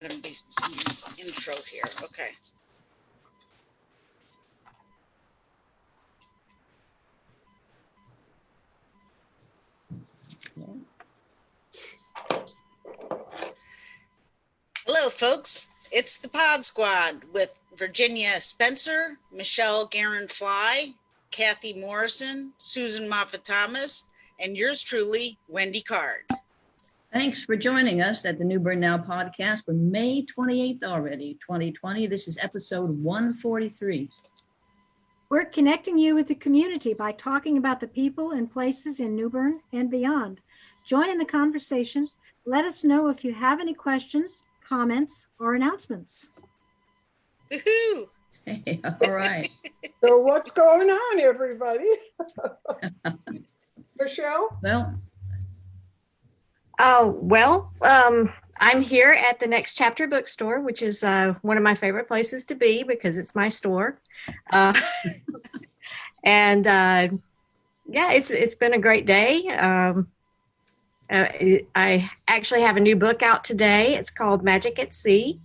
going to be intro here. Okay. Hello, folks. It's the Podsquad with Virginia Spencer, Michelle Garren Flye, Kathy Morrison, Susan-Moffat Thomas, and yours truly, Wendy Card. Thanks for joining us at the New Bern Now podcast for May 28th already, 2020. This is episode 143. We're connecting you with the community by talking about the people and places in New Bern and beyond. Join in the conversation. Let us know if you have any questions, comments, or announcements. Woohoo! Hey, all right. So what's going on, everybody? Michelle? I'm here at the Next Chapter bookstore, which is one of my favorite places to be because it's my store. It's been a great day. I actually have a new book out today. It's called Magic at Sea.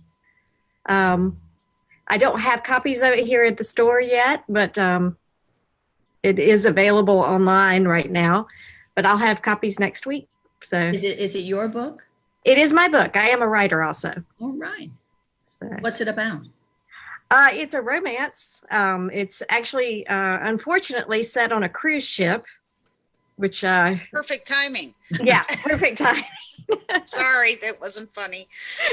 I don't have copies of it here at the store yet, but it is available online right now. But I'll have copies next week. So Is it your book? it is my book. I am a writer also. All right. So, What's it about? it's a romance. It's actually, unfortunately, set on a cruise ship, which, Perfect timing. yeah, perfect time. Sorry, that wasn't funny.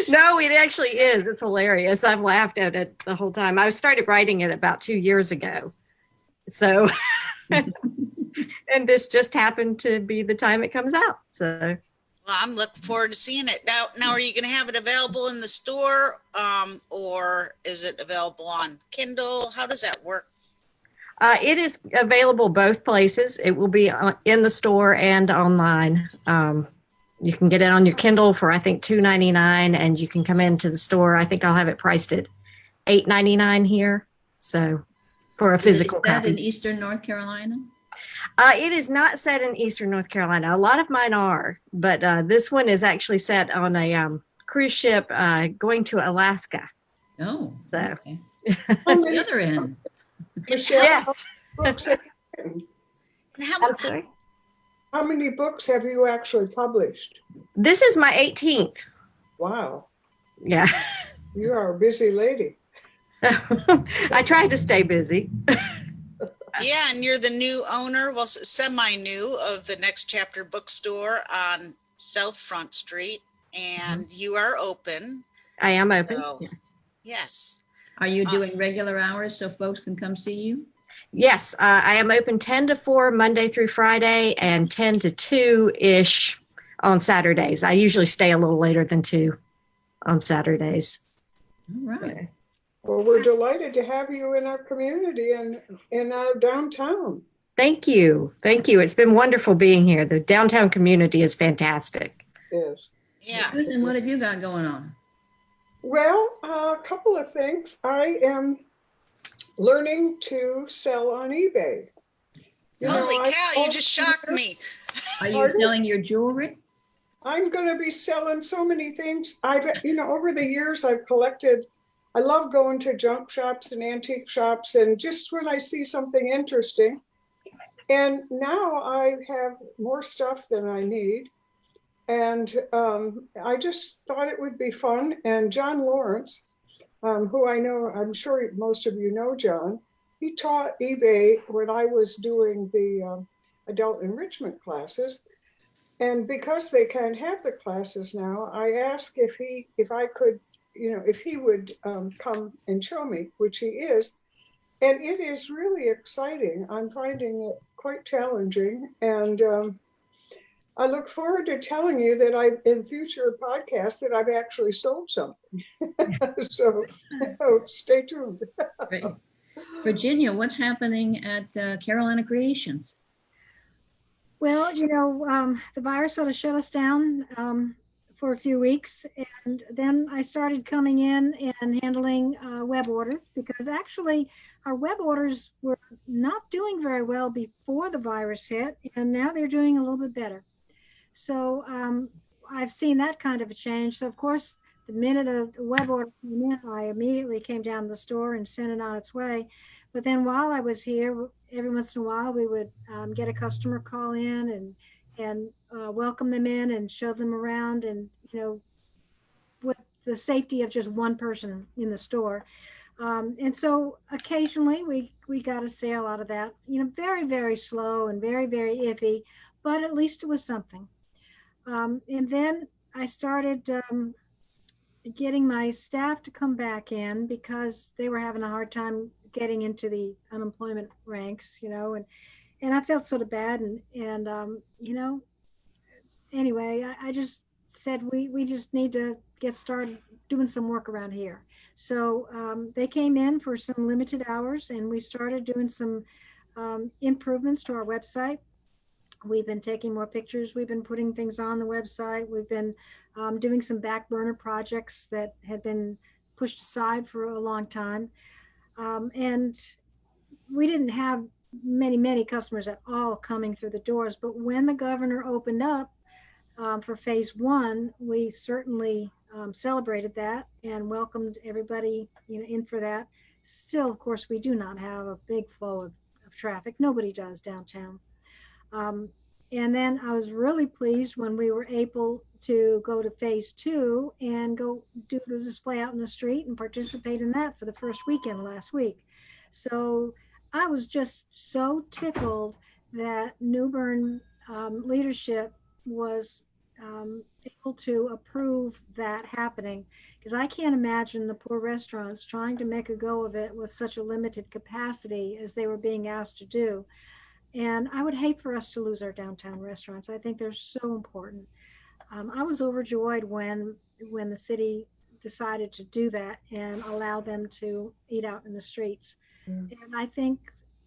No, it actually is. It's hilarious. I've laughed at it the whole time. I started writing it about 2 years ago. So, and this just happened to be the time it comes out. So, Well, I'm looking forward to seeing it. Now, are you going to have it available in the store, or is it available on Kindle? How does that work? it is available both places. It will be in the store and online. You can get it on your Kindle for, I think, $2.99, and you can come into the store. I think I'll have it priced at $8.99 here. So, for a physical Is that copy. in Eastern North Carolina? It is not set in Eastern North Carolina. A lot of mine are, but this one is actually set on a cruise ship going to Alaska. Oh, So. okay. The other end. Michelle, Yes. books have you written? And how I'm much? sorry. How many books have you actually published? This is my 18th. Wow, Yeah. you are a busy lady. I tried to stay busy. Yeah, and you're the new owner, well, semi-new, of the Next Chapter bookstore on South Front Street, and you are open. I am open. Oh. Yes. Yes. Are you doing regular hours so folks can come see you? Yes, I am open 10 to 4 Monday through Friday and 10 to 2-ish on Saturdays. I usually stay a little later than 2 on Saturdays. All right. Well, we're delighted to have you in our community and in our downtown. Thank you. Thank you. It's been wonderful being here. The downtown community is fantastic. Yes. Yeah. Susan, what have you got going on? Well, a couple of things. I am learning to sell on eBay. Holy cow, you just shocked me. Are you Pardon? selling your jewelry? I'm going to be selling so many things. Over the years, I've collected. I love going to junk shops and antique shops, and just when I see something interesting. And now I have more stuff than I need. And I just thought it would be fun. And John Lawrence, who I know, I'm sure most of you know John, he taught eBay when I was doing the adult enrichment classes. And because they can't have the classes now, I asked if he would come and show me, which he is. And it is really exciting. I'm finding it quite challenging. And I look forward to telling you that in future podcasts that I've actually sold something. So stay tuned. Great. Virginia, what's happening at Carolina Creations? Well, the virus sort of shut us down for a few weeks, and then I started coming in and handling web orders, because actually our web orders were not doing very well before the virus hit, and now they're doing a little bit better. So I've seen that kind of a change. So of course the minute a web order came in, I immediately came down to the store and sent it on its way. But then while I was here, every once in a while, we would get a customer call in and welcome them in and show them around, and with the safety of just one person in the store. And so occasionally we got a sale out of that. Very, very slow and very, very iffy, but at least it was something. And then I started getting my staff to come back in because they were having a hard time getting into the unemployment ranks, and I felt sort of bad. And anyway, I just said we just need to get started doing some work around here. So they came in for some limited hours, and we started doing some improvements to our website. We've been taking more pictures. We've been putting things on the website. We've been doing some back burner projects that had been pushed aside for a long time. And we didn't have many customers at all coming through the doors. But when the governor opened up for phase one, we certainly celebrated that and welcomed everybody in for that. Still, of course, we do not have a big flow of traffic. Nobody does downtown. And then I was really pleased when we were able to go to phase two and go do the display out in the street and participate in that for the first weekend last week. So I was just so tickled that New Bern leadership was able to approve that happening, because I can't imagine the poor restaurants trying to make a go of it with such a limited capacity as they were being asked to do. And I would hate for us to lose our downtown restaurants. I think they're so important. I was overjoyed when the city decided to do that and allow them to eat out in the streets. And I think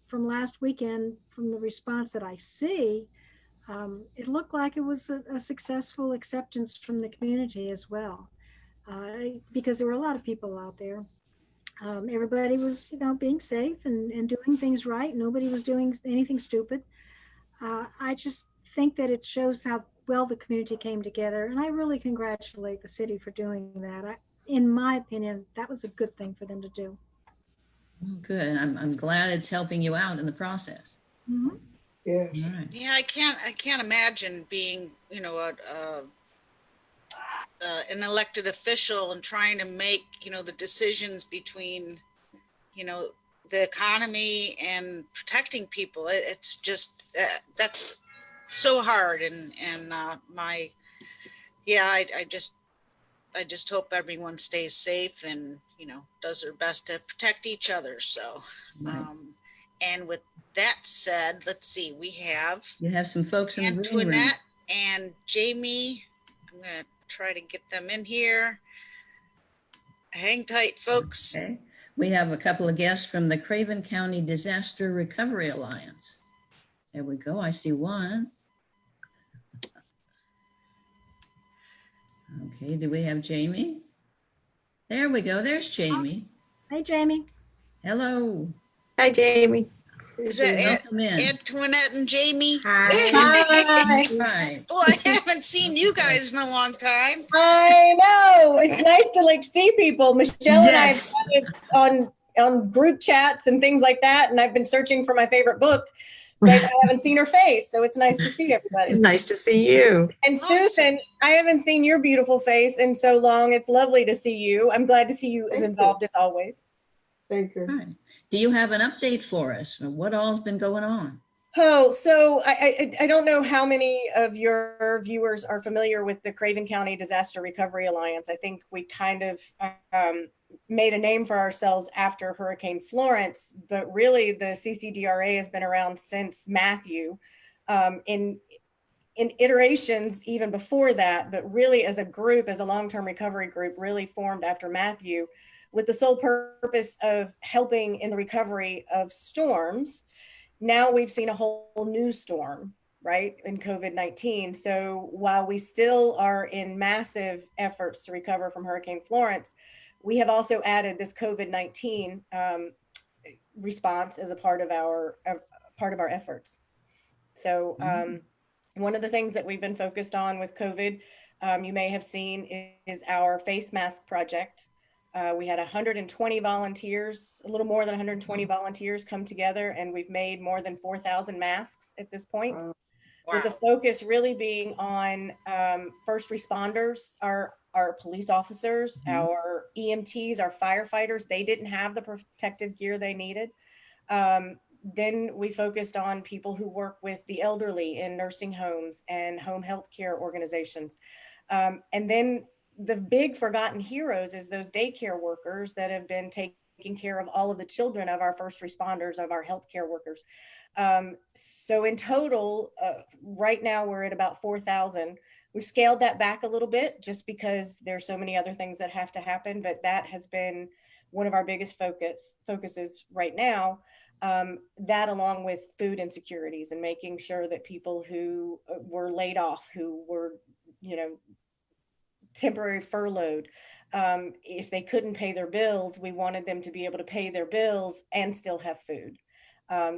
from last weekend, from the response that I see, it looked like it was a successful acceptance from the community as well, because there were a lot of people out there. Everybody was, being safe and doing things right. Nobody was doing anything stupid. I just think that it shows how well the community came together, and I really congratulate the city for doing that. In my opinion, that was a good thing for them to do. Good. I'm glad it's helping you out in the process. Mm-hmm. Yes. All right. Yeah, I can't imagine being, an elected official and trying to make, the decisions between, the economy and protecting people. It's just, that's so hard. I just hope everyone stays safe and, does their best to protect each other. So, Right. And with that said, let's see, we have You have some folks in the green room. Antoinette and Jami. I'm going to try to get them in here. Hang tight, folks. Okay. We have a couple of guests from the Craven County Disaster Recovery Alliance. There we go. I see one. Okay, do we have Jami? There we go. There's Jami. Hey, Jami. Hello. Hi, Jami. Is that Welcome in. Antoinette and Jami? Hi. Right. Oh, I haven't seen you guys in a long time. I know. It's nice to see people. Michelle Yes. and I have chatted on group chats and things like that, and I've been searching for my favorite book, but I haven't seen her face, so it's nice to see everybody. Nice to see you. And Awesome. Susan, I haven't seen your beautiful face in so long. It's lovely to see you. I'm glad to see you as Thank you. involved as always. Thank you. Right. Do you have an update for us? What all's been going on? Oh, so I don't know how many of your viewers are familiar with the Craven County Disaster Recovery Alliance. I think we kind of made a name for ourselves after Hurricane Florence, but really the CCDRA has been around since Matthew, in iterations even before that, but really as a group, as a long-term recovery group, really formed after Matthew, with the sole purpose of helping in the recovery of storms. Now we've seen a whole new storm, right, in COVID-19. So while we still are in massive efforts to recover from Hurricane Florence, we have also added this COVID-19 response as a part of our efforts. So one of the things that we've been focused on with COVID you may have seen is our face mask project. We had 120 volunteers, a little more than 120 volunteers come together, and we've made more than 4,000 masks at this point. Wow. With the focus really being on first responders, our police officers, our EMTs, our firefighters. They didn't have the protective gear they needed. Then we focused on people who work with the elderly in nursing homes and home health care organizations. And then the big forgotten heroes is those daycare workers that have been taking care of all of the children of our first responders, of our healthcare workers. So in total, right now we're at about 4,000. We scaled that back a little bit just because there's so many other things that have to happen, but that has been one of our biggest focuses right now. That along with food insecurities and making sure that people who were laid off, who were, temporary furloughed, if they couldn't pay their bills, we wanted them to be able to pay their bills and still have food.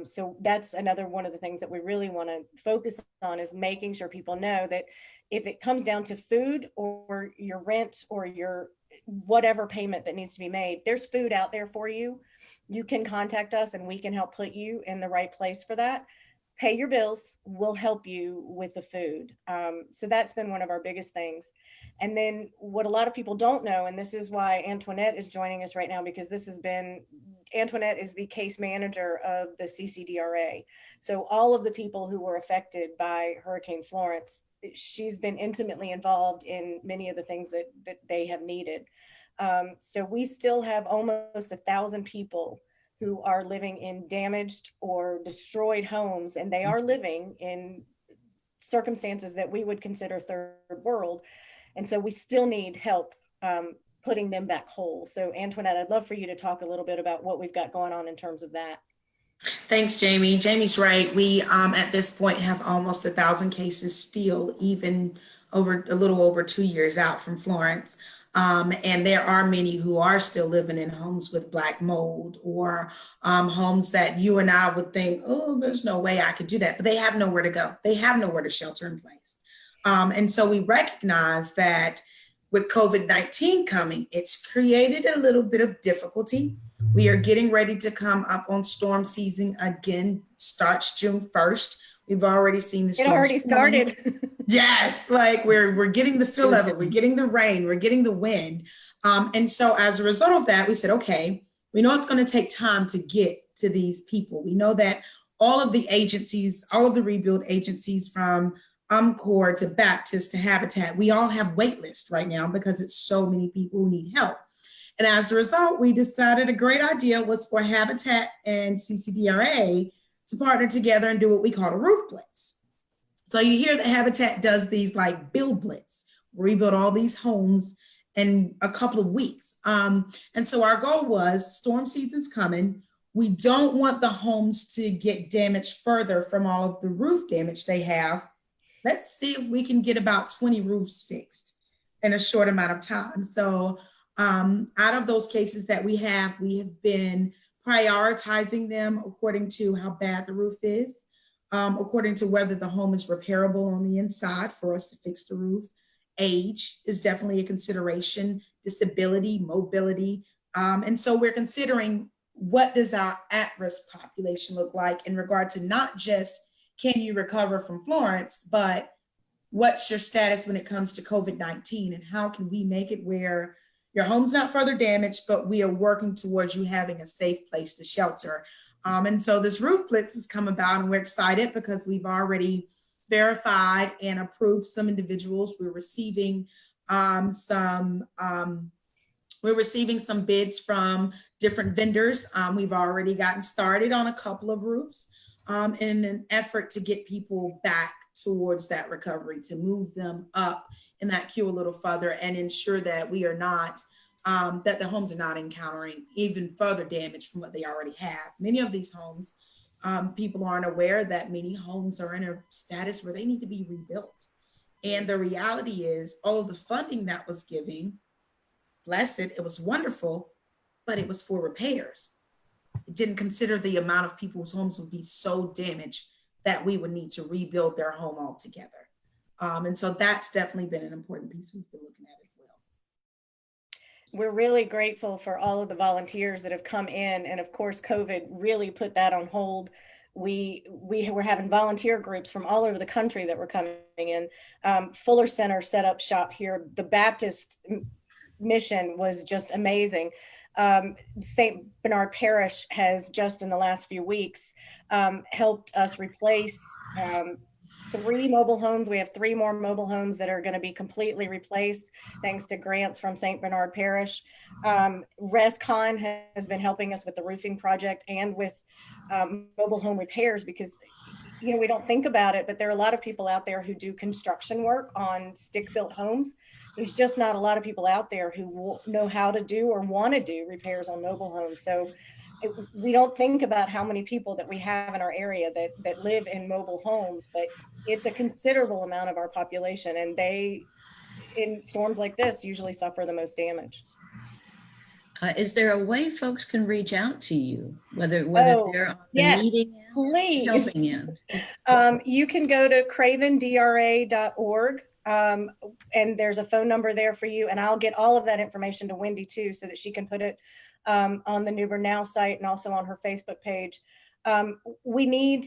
So that's another one of the things that we really want to focus on, is making sure people know that if it comes down to food or your rent or your whatever payment that needs to be made, there's food out there for you. You can contact us and we can help put you in the right place for that. Pay your bills, we'll help you with the food. So that's been one of our biggest things. And then what a lot of people don't know, and this is why Antoinette is joining us right now, because Antoinette is the case manager of the CCDRA. So all of the people who were affected by Hurricane Florence, she's been intimately involved in many of the things that they have needed. So we still have almost 1,000 people who are living in damaged or destroyed homes, and they are living in circumstances that we would consider third world. And so we still need help putting them back whole. So Antoinette, I'd love for you to talk a little bit about what we've got going on in terms of that. Thanks, Jami. Jami's right. We at this point have almost 1,000 cases still, even over a little over 2 years out from Florence. And there are many who are still living in homes with black mold, or homes that you and I would think, oh, there's no way I could do that, but they have nowhere to go. They have nowhere to shelter in place. And so we recognize that with COVID-19 coming, it's created a little bit of difficulty. We are getting ready to come up on storm season again, starts June 1st. We've already seen the storms. It already started. Yes, like we're getting the feel of it. We're getting the rain, we're getting the wind. And so as a result of that, we said, okay, we know it's going to take time to get to these people. We know that all of the agencies, all of the rebuild agencies, from UMCOR to Baptist to Habitat, we all have wait lists right now because it's so many people who need help. And as a result, we decided a great idea was for Habitat and CCDRA to partner together and do what we call a roof blitz. So you hear that Habitat does these like build blitz, where we build all these homes in a couple of weeks. And so our goal was, storm season's coming. We don't want the homes to get damaged further from all of the roof damage they have. Let's see if we can get about 20 roofs fixed in a short amount of time. So out of those cases that we have been prioritizing them according to how bad the roof is, according to whether the home is repairable on the inside for us to fix the roof. Age is definitely a consideration, disability, mobility. And so we're considering, what does our at-risk population look like in regard to not just can you recover from Florence, but what's your status when it comes to COVID-19, and how can we make it where your home's not further damaged, but we are working towards you having a safe place to shelter. And so this roof blitz has come about, and we're excited because we've already verified and approved some individuals. We're receiving some bids from different vendors. We've already gotten started on a couple of roofs in an effort to get people back towards that recovery, to move them up in that queue a little further and ensure that we are not, that the homes are not encountering even further damage from what they already have. Many of these homes, people aren't aware that many homes are in a status where they need to be rebuilt. And the reality is, all of the funding that was given, blessed, it was wonderful, but it was for repairs. It didn't consider the amount of people whose homes would be so damaged that we would need to rebuild their home altogether. And so that's definitely been an important piece we've been looking at as well. We're really grateful for all of the volunteers that have come in. And of course, COVID really put that on hold. We were having volunteer groups from all over the country that were coming in. Fuller Center set up shop here. The Baptist mission was just amazing. St. Bernard Parish has just in the last few weeks helped us replace 3 mobile homes. We have 3 more mobile homes that are going to be completely replaced thanks to grants from St. Bernard Parish. ResCon has been helping us with the roofing project and with mobile home repairs, because we don't think about it, but there are a lot of people out there who do construction work on stick-built homes. There's just not a lot of people out there who know how to do or want to do repairs on mobile homes. So we don't think about how many people that we have in our area that live in mobile homes, but it's a considerable amount of our population, and they, in storms like this, usually suffer the most damage. Is there a way folks can reach out to you, whether they're on the yes, meeting end, please. helping end? You can go to cravendra.org, and there's a phone number there for you, and I'll get all of that information to Wendy too, so that she can put it on the New Bern Now site and also on her Facebook page. We need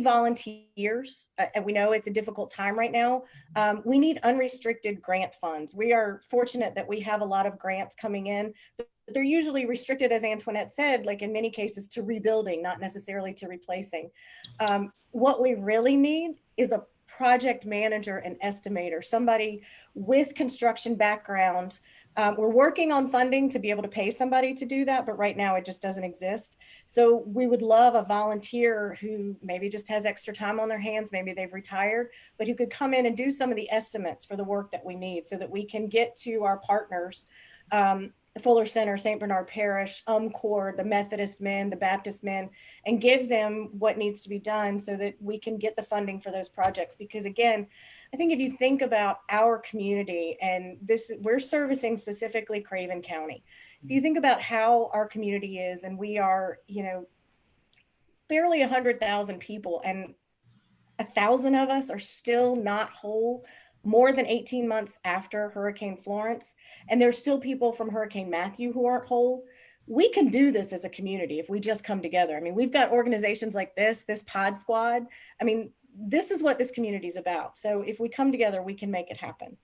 volunteers, and we know it's a difficult time right now. We need unrestricted grant funds. We are fortunate that we have a lot of grants coming in, but they're usually restricted, as Antoinette said, like in many cases, to rebuilding, not necessarily to replacing. What we really need is a project manager and estimator, somebody with construction background. We're working on funding to be able to pay somebody to do that, but right now it just doesn't exist. So we would love a volunteer who maybe just has extra time on their hands, maybe they've retired, but who could come in and do some of the estimates for the work that we need, so that we can get to our partners, Fuller Center, St. Bernard Parish, UMCOR, the Methodist men, the Baptist men, and give them what needs to be done so that we can get the funding for those projects. Because again, I think if you think about our community, and we're servicing specifically Craven County. If you think about how our community is, and we are, barely 100,000 people, and 1,000 of us are still not whole more than 18 months after Hurricane Florence. And there's still people from Hurricane Matthew who aren't whole. We can do this as a community if we just come together. I mean, we've got organizations like this Podsquad. I mean, this is what this community is about. So if we come together, we can make it happen.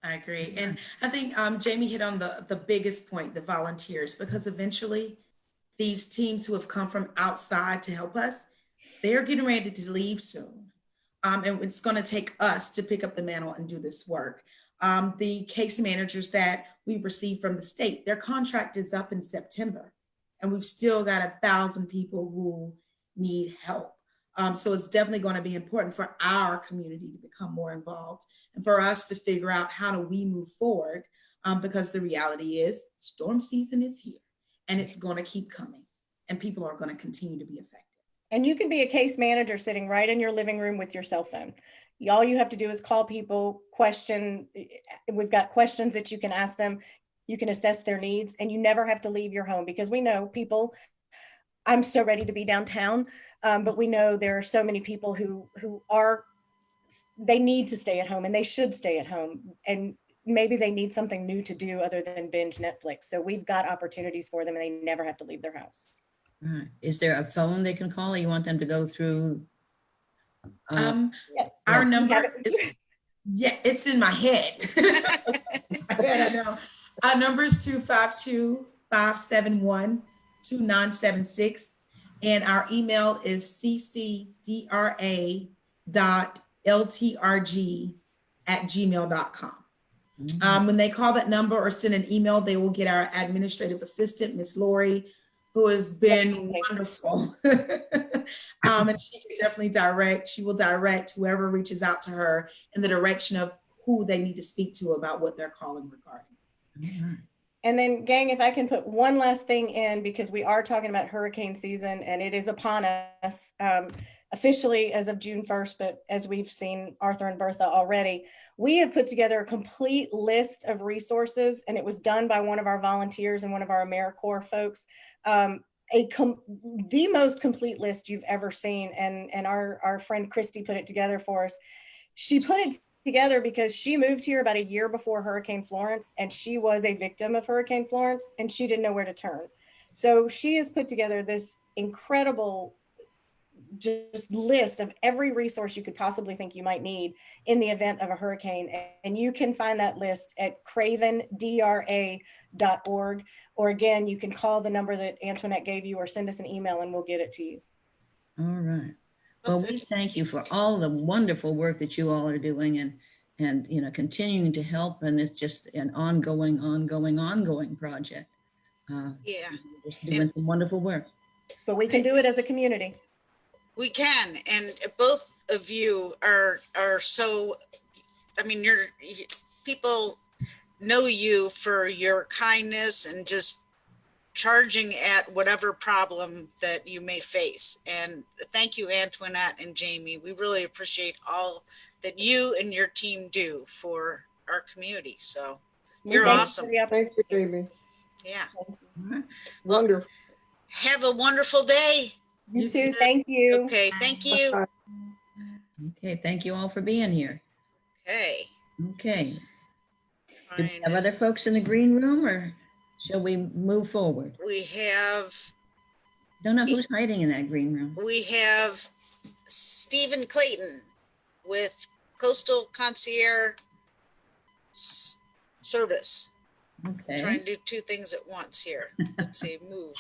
I agree. And I think Jami hit on the biggest point, the volunteers, because eventually these teams who have come from outside to help us, they're getting ready to leave soon. And it's going to take us to pick up the mantle and do this work. The case managers that we've received from the state, their contract is up in September, and we've still got 1,000 people who need help. So it's definitely going to be important for our community to become more involved, and for us to figure out how do we move forward, because the reality is storm season is here, and it's going to keep coming, and people are going to continue to be affected. And you can be a case manager sitting right in your living room with your cell phone. All you have to do is call people, question. We've got questions that you can ask them. You can assess their needs, and you never have to leave your home, because we know people, I'm so ready to be downtown, but we know there are so many people who they need to stay at home, and they should stay at home. And maybe they need something new to do other than binge Netflix. So we've got opportunities for them, and they never have to leave their house. Is there a phone they can call, or you want them to go through? Our number is, it's in my head. I know. Our number is 252-571-2976. And our email is ccdra.ltrg@gmail.com. When they call that number or send an email, they will get our administrative assistant, Miss Lori, who has been wonderful. And she can definitely will direct whoever reaches out to her in the direction of who they need to speak to about what they're calling regarding. Mm-hmm. And then, gang, if I can put one last thing in, because we are talking about hurricane season and it is upon us, officially as of June 1st, but as we've seen Arthur and Bertha already, we have put together a complete list of resources, and it was done by one of our volunteers and one of our AmeriCorps folks. The most complete list you've ever seen, and our friend Christy put it together for us. She put it together because she moved here about a year before Hurricane Florence, and she was a victim of Hurricane Florence, and she didn't know where to turn. So she has put together this incredible just list of every resource you could possibly think you might need in the event of a hurricane. And you can find that list at cravendra.org, or again, you can call the number that Antoinette gave you or send us an email and we'll get it to you. All right. Well, we thank you for all the wonderful work that you all are doing and you know, continuing to help. And it's just an ongoing project. Yeah, Just doing some wonderful work. But we can do it as a community. we can. And both of you are so, I mean, people know you for your kindness and just charging at whatever problem that you may face. And thank you, Antoinette and Jami. We really appreciate all that you and your team do for our community. So you're awesome. Thank you, Jami. Yeah. Wonderful. Have a wonderful day. You too. Thank you. Okay. Thank you. Bye. Okay, thank you all for being here. Okay. Okay. Do we have other folks in the green room, or shall we move forward? We have Don't know who's hiding in that green room. Stephen Clayton with Coastal Concierge Service. Okay. Trying to do two things at once here. Let's see, move.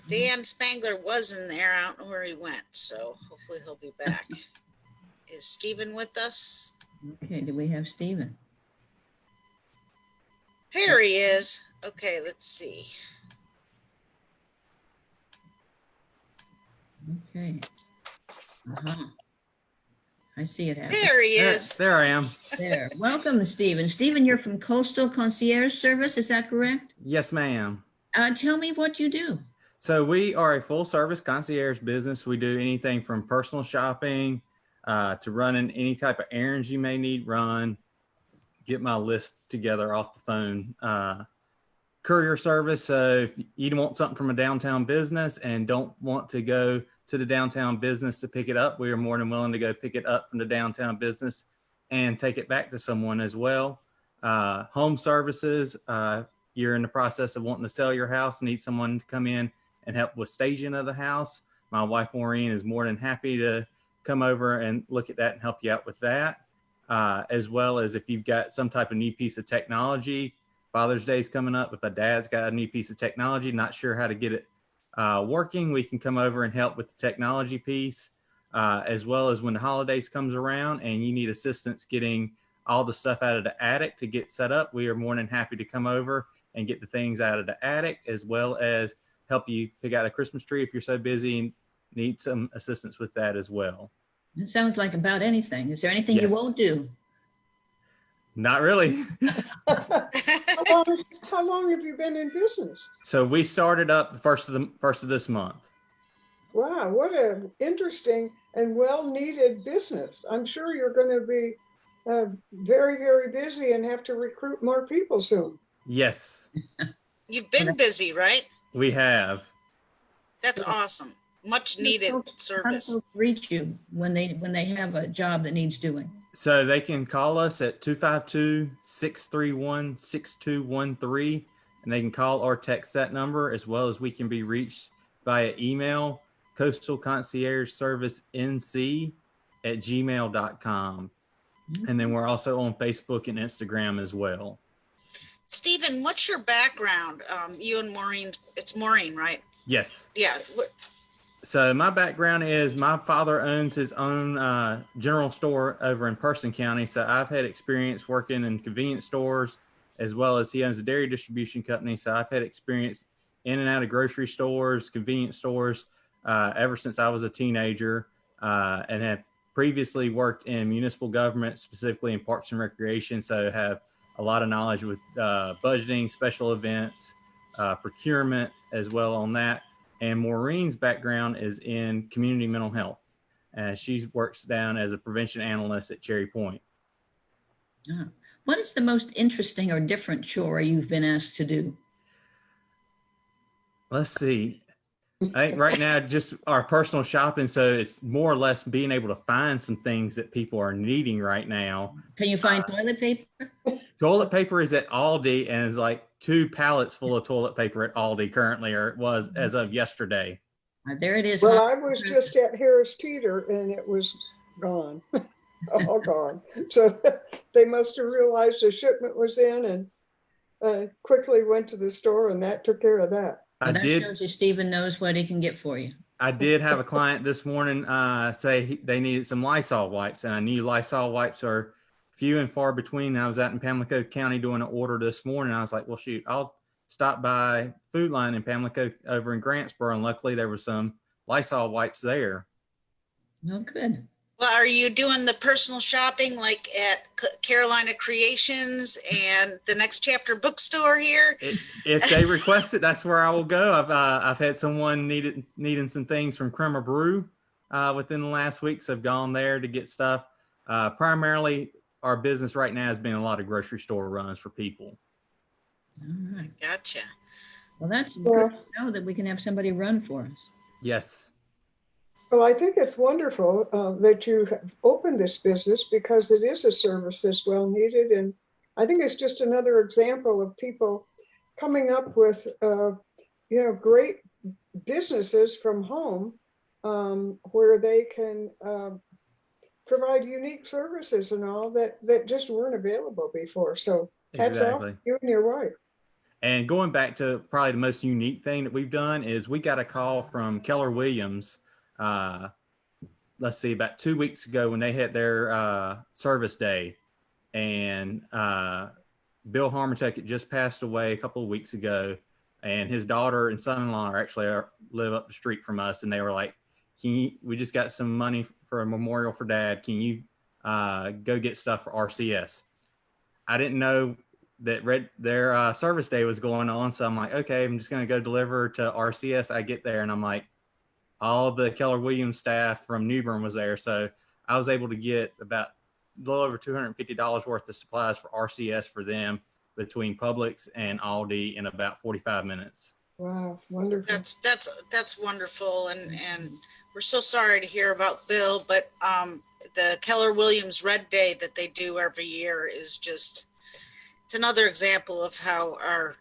Dan Spangler was in there. I don't know where he went, so hopefully he'll be back. Is Stephen with us? Okay, do we have Stephen? Here he is. Okay, let's see. Okay. I see it happening. There he is. There I am. There. Welcome, Stephen. Stephen, you're from Coastal Concierge Service, is that correct? Yes, ma'am. Tell me what you do. So we are a full service concierge business. We do anything from personal shopping to running any type of errands you may need run. Get my list together off the phone. Courier service. So if you want something from a downtown business and don't want to go to the downtown business to pick it up, we are more than willing to go pick it up from the downtown business and take it back to someone as well. Home services. You're in the process of wanting to sell your house, need someone to come in and help with staging of the house. My wife, Maureen, is more than happy to come over and look at that and help you out with that. As well as if you've got some type of new piece of technology. Father's Day is coming up. If a dad's got a new piece of technology, not sure how to get it working, we can come over and help with the technology piece. As well as when the holidays comes around and you need assistance getting all the stuff out of the attic to get set up, we are more than happy to come over and get the things out of the attic, as well as help you pick out a Christmas tree if you're so busy and need some assistance with that as well. It sounds like about anything. Is there anything you Yes. won't do? Not really. How long have you been in business? So we started up the first of this month. Wow, what an interesting and well-needed business. I'm sure you're going to be very, very busy and have to recruit more people soon. Yes, You've been busy, right? we have. That's awesome. Much needed How do service. folks reach you when they have a job that needs doing? So they can call us at 252-631-6213, and they can call or text that number, as well as we can be reached via email, coastalconciergeservicenc@gmail.com. And then we're also on Facebook and Instagram as well. Stephen, what's your background? You and Maureen, it's Maureen, right? Yes. Yeah. So my background is my father owns his own general store over in Person County. So I've had experience working in convenience stores, as well as he owns a dairy distribution company. So I've had experience in and out of grocery stores, convenience stores, ever since I was a teenager, and have previously worked in municipal government, specifically in Parks and Recreation. So have a lot of knowledge with budgeting, special events, procurement as well on that. And Maureen's background is in community mental health. She works down as a prevention analyst at Cherry Point. What is the most interesting or different chore you've been asked to do? Let's see. I think right now, just our personal shopping. So it's more or less being able to find some things that people are needing right now. Can you find toilet paper? Toilet paper is at Aldi, and is like 2 pallets full of toilet paper at Aldi currently, or it was as of yesterday. There it is. Well, I was just at Harris Teeter and it was gone, all gone. So they must have realized a shipment was in and quickly went to the store, and that took care of that. Well, that shows you Stephen knows what he can get for you. I did have a client this morning say they needed some Lysol wipes, and I knew Lysol wipes are few and far between. I was out in Pamlico County doing an order this morning. I was like, well, shoot, I'll stop by Food Line in Pamlico over in Grantsboro, and luckily there was some Lysol wipes there. Well, good. Well, are you doing the personal shopping like at Carolina Creations and the Next Chapter bookstore here? If they request it, that's where I will go. I've had someone needing some things from Crema Brew within the last week, so I've gone there to get stuff. Primarily, our business right now has been a lot of grocery store runs for people. All right. Gotcha. Well, that's good to know that we can have somebody run for us. Yes. Well, I think it's wonderful that you have opened this business, because it is a service that's well needed. And I think it's just another example of people coming up with, great businesses from home where they can provide unique services and all that just weren't available before. So hats off to you and your wife. And going back to probably the most unique thing that we've done is we got a call from Keller Williams. Let's see, about 2 weeks ago when they had their service day, and Bill Harmontek had just passed away a couple of weeks ago, and his daughter and son-in-law live up the street from us, and they were like, we just got some money for a memorial for Dad. Can you go get stuff for RCS? I didn't know that their service day was going on, so I'm like, okay, I'm just going to go deliver to RCS. I get there, and I'm like, all the Keller Williams staff from New Bern was there. So I was able to get about a little over $250 worth of supplies for RCS for them between Publix and Aldi in about 45 minutes. Wow, wonderful. That's wonderful. And we're so sorry to hear about Bill, but the Keller Williams Red Day that they do every year is just, it's another example of how our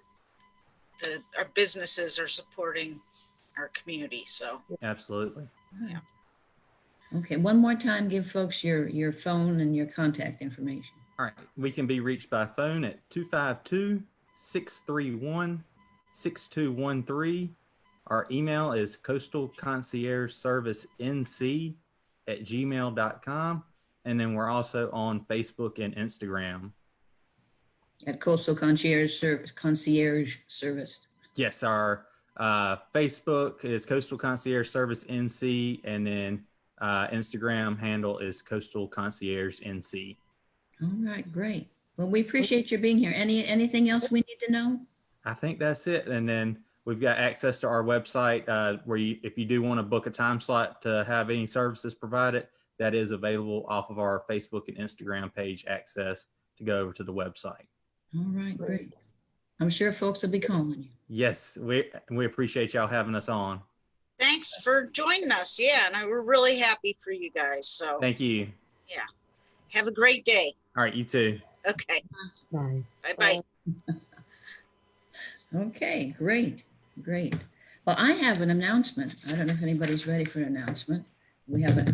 businesses are supporting our community. So absolutely. Yeah. Okay, one more time, give folks your phone and your contact information. All right, we can be reached by phone at 252-631-6213. Our email is coastalconciergeservicenc@gmail.com, and then we're also on Facebook and Instagram at Coastal Concierge Service. Yes, our Facebook is Coastal Concierge Service NC, and then Instagram handle is Coastal Concierge NC. All right, great. Well, we appreciate you being here. Anything else we need to know? I think that's it. And then we've got access to our website where if you do want to book a time slot to have any services provided, that is available off of our Facebook and Instagram page access to go over to the website. All right, great. I'm sure folks will be calling you. Yes, we appreciate y'all having us on. thanks for joining us. Yeah, and we're really happy for you guys. So Thank you. yeah, have a great day. All right, you too. Okay, Bye. bye. Okay, great. Well, I have an announcement. I don't know if anybody's ready for an announcement. We have a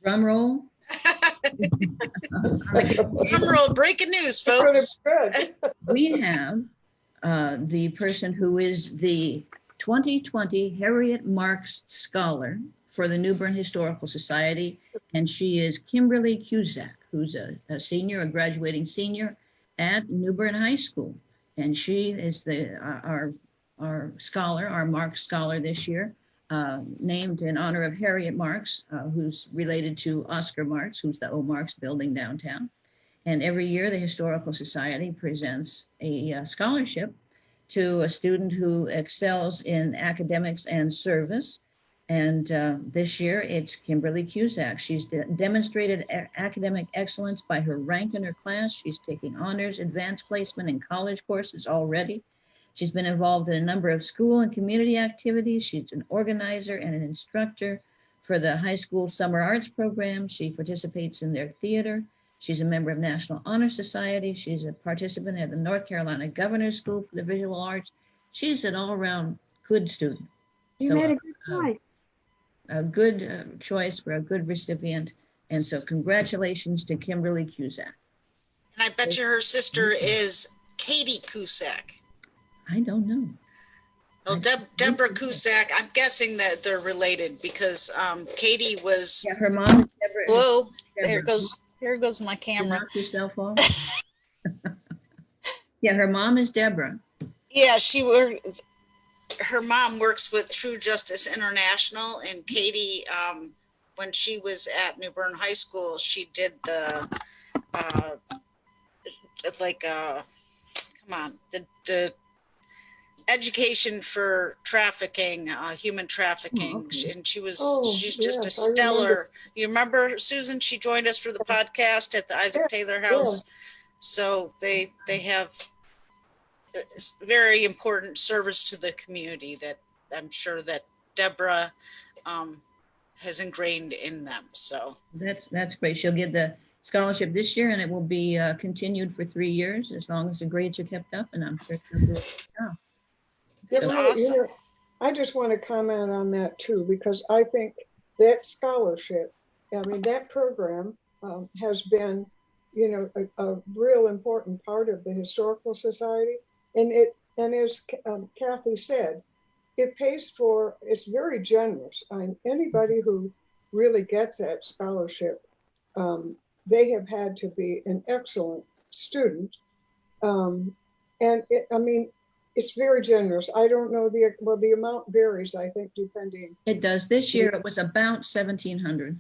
drum roll. Drum roll, breaking news, folks. We have the person who is the 2020 Harriet Marks Scholar for the New Bern Historical Society, and she is Kimberly Cusack, who's a graduating senior at New Bern High School, and she is our scholar, our Marks Scholar this year, named in honor of Harriet Marks, who's related to Oscar Marks, who's the O. Marks building downtown. And every year the Historical Society presents a scholarship to a student who excels in academics and service. And this year it's Kimberly Cusack. She's demonstrated academic excellence by her rank in her class. She's taking honors, advanced placement in college courses already. She's been involved in a number of school and community activities. She's an organizer and an instructor for the high school summer arts program. She participates in their theater. She's a member of National Honor Society. She's a participant at the North Carolina Governor's School for the Visual Arts. She's an all-around good student. You made a good choice. A good choice for a good recipient. And so congratulations to Kimberly Cusack. And I bet you her sister is Katie Cusack. I don't know. Oh, Deborah Cusack. I'm guessing that they're related because Katie was. Yeah, her mom is Deborah. Whoa! Deborah. Here goes my camera. Knock yourself off. Yeah, her mom is Deborah. Yeah, her mom works with True Justice International, and Katie, when she was at New Bern High School, she did the the education for trafficking, human trafficking. Oh, okay. And she's Oh, just a yes, I stellar. remember. You remember Susan? She joined us for the podcast at the Isaac Taylor House. So they have very important service to the community that I'm sure that Deborah has ingrained in them. So That's great. She'll get the scholarship this year, and it will be continued for 3 years as long as the grades are kept up. And I'm sure she'll do a good job. that's So- awesome. I just want to comment on that too, because I think that scholarship, I mean, that program has been, a real important part of the Historical Society. And as Kathy said, it pays for, it's very generous. Anybody who really gets that scholarship, they have had to be an excellent student. It's very generous. I don't know the amount varies, I think, depending. It does. This year, it was about 1,700.